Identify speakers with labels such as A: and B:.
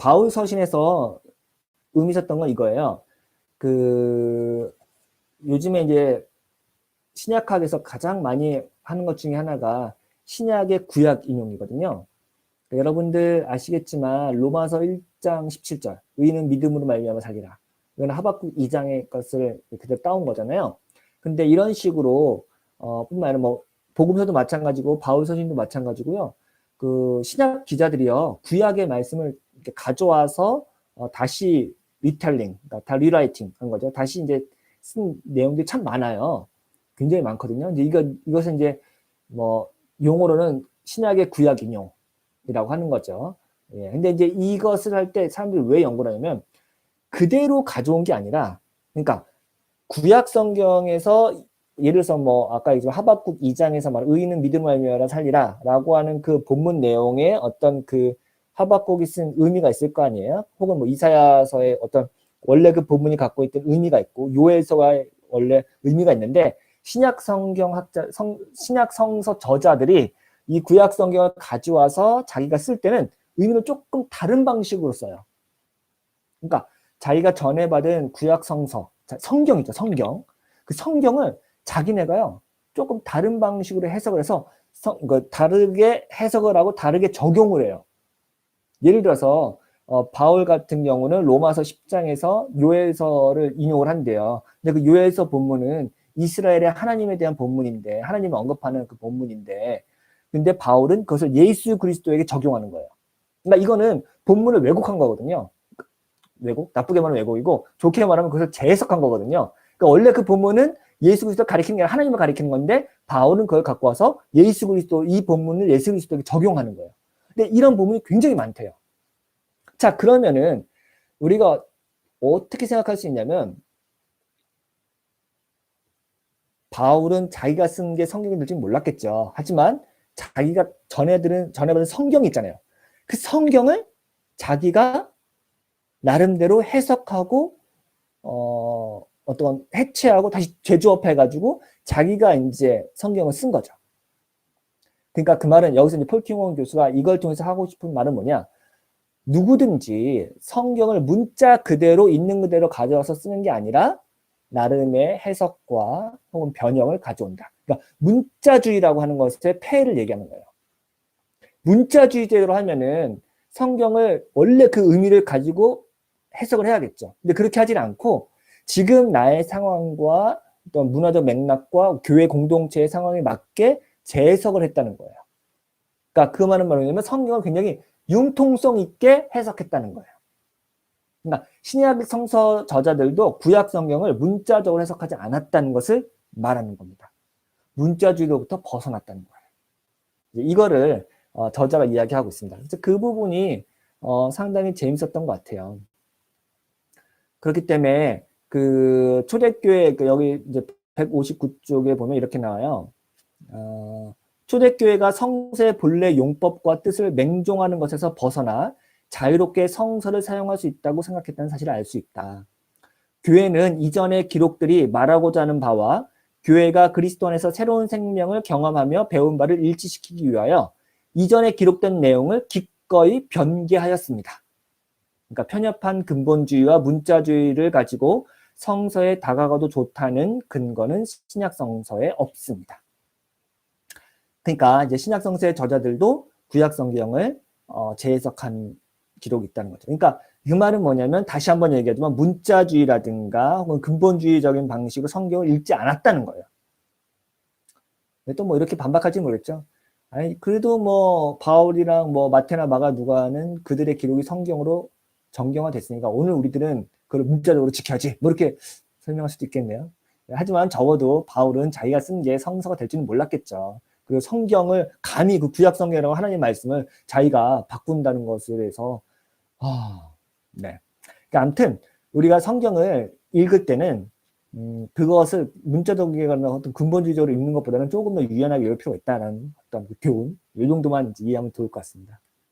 A: 바울 서신에서 의미 있었던 건 이거예요. 요즘에 이제 신약학에서 가장 많이 하는 것 중에 하나가 신약의 구약 인용이거든요. 여러분들 아시겠지만 로마서 1장 17절 의인은 믿음으로 말미암아 살리라. 이건 하박국 2장의 것을 그대로 따온 거잖아요. 근데 이런 식으로 뿐만 아니라 뭐 복음서도 마찬가지고 바울 서신도 마찬가지고요. 그 신약 기자들이요 구약의 말씀을 이렇게 가져와서 다시 리텔링, 그러니까 다 리라이팅 한 거죠. 다시 이제 쓴 내용들이 참 많아요. 굉장히 많거든요. 이제 이것은 이제 뭐 용어로는 신약의 구약 인용이라고 하는 거죠. 예. 근데 이제 이것을 할 때 사람들이 왜 연구를 하냐면 그대로 가져온 게 아니라, 그러니까 구약 성경에서 예를 들어서 뭐 아까 얘기했지만 하박국 2장에서 말 의인은 믿음으로 말미암아 살리라라고 하는 그 본문 내용에 어떤 그 하박국이 쓴 의미가 있을 거 아니에요. 혹은 뭐 이사야서의 어떤 원래 그 본문이 갖고 있던 의미가 있고 요엘서의 원래 의미가 있는데 신약 성서 저자들이 이 구약 성경을 가져와서 자기가 쓸 때는 의미를 조금 다른 방식으로 써요. 그러니까 자기가 전해받은 구약 성경이죠, 성경. 그 성경을 자기네가요, 조금 다른 방식으로 해석을 해서 다르게 해석을 하고 다르게 적용을 해요. 예를 들어서 바울 같은 경우는 로마서 10장에서 요엘서를 인용을 한대요. 근데 그 요엘서 본문은 이스라엘의 하나님에 대한 본문인데, 하나님을 언급하는 그 본문인데, 근데 바울은 그것을 예수 그리스도에게 적용하는 거예요. 그러니까 이거는 본문을 왜곡한 거거든요. 왜곡? 나쁘게 말하면 왜곡이고, 좋게 말하면 그것을 재해석한 거거든요. 그러니까 원래 그 본문은 예수 그리스도를 가리키는 게 아니라 하나님을 가리키는 건데, 바울은 그걸 갖고 와서 예수 그리스도, 이 본문을 예수 그리스도에게 적용하는 거예요. 근데 이런 부분이 굉장히 많대요. 자, 그러면은 우리가 어떻게 생각할 수 있냐면, 바울은 자기가 쓴 게 성경이 될지 몰랐겠죠. 하지만 자기가 전해받은 성경이 있잖아요. 그 성경을 자기가 나름대로 해석하고 어떤 해체하고 다시 재조합해가지고 자기가 이제 성경을 쓴 거죠. 그러니까 그 말은 여기서 이제 폴킹원 교수가 이걸 통해서 하고 싶은 말은 뭐냐? 누구든지 성경을 문자 그대로 있는 그대로 가져와서 쓰는 게 아니라 나름의 해석과 혹은 변형을 가져온다. 그러니까 문자주의라고 하는 것의 폐해를 얘기하는 거예요. 문자주의대로 하면은 성경을 원래 그 의미를 가지고 해석을 해야겠죠. 근데 그렇게 하진 않고 지금 나의 상황과 어떤 문화적 맥락과 교회 공동체의 상황에 맞게 재해석을 했다는 거예요. 그러니까 그 말은 뭐냐면 성경을 굉장히 융통성 있게 해석했다는 거예요. 그러니까 신약 성서 저자들도 구약 성경을 문자적으로 해석하지 않았다는 것을 말하는 겁니다. 문자주의로부터 벗어났다는 거예요. 이거를 저자가 이야기하고 있습니다. 그래서 그 부분이 상당히 재밌었던 것 같아요. 그렇기 때문에 그 초대교회 여기 이제 159쪽에 보면 이렇게 나와요. 초대교회가 성서의 본래 용법과 뜻을 맹종하는 것에서 벗어나 자유롭게 성서를 사용할 수 있다고 생각했다는 사실을 알 수 있다. 교회는 이전의 기록들이 말하고자 하는 바와 교회가 그리스도 안에서 새로운 생명을 경험하며 배운 바를 일치시키기 위하여 이전에 기록된 내용을 기꺼이 변개하였습니다. 그러니까 편협한 근본주의와 문자주의를 가지고 성서에 다가가도 좋다는 근거는 신약 성서에 없습니다. 그러니까 이제 신약 성서의 저자들도 구약 성경을 재해석한 기록이 있다는 거죠. 그러니까 그 말은 뭐냐면 다시 한번 얘기하지만 문자주의라든가 혹은 근본주의적인 방식으로 성경을 읽지 않았다는 거예요. 또 뭐 이렇게 반박할지 모르겠죠. 아니 그래도 뭐 바울이랑 뭐 마태나 마가 누가는 그들의 기록이 성경으로 정경화됐으니까 오늘 우리들은 그걸 문자적으로 지켜야지 뭐 이렇게 설명할 수도 있겠네요. 하지만 적어도 바울은 자기가 쓴 게 성서가 될지는 몰랐겠죠. 그리고 성경을 감히 그 구약 성경이라고 하나님 말씀을 자기가 바꾼다는 것에 대해서 네. 그러니까 아무튼 우리가 성경을 읽을 때는 그것을 문자적이거나 어떤 근본주의적으로 읽는 것보다는 조금 더 유연하게 읽을 필요가 있다는 어떤 교훈 이 정도만 이해하면 좋을 것 같습니다.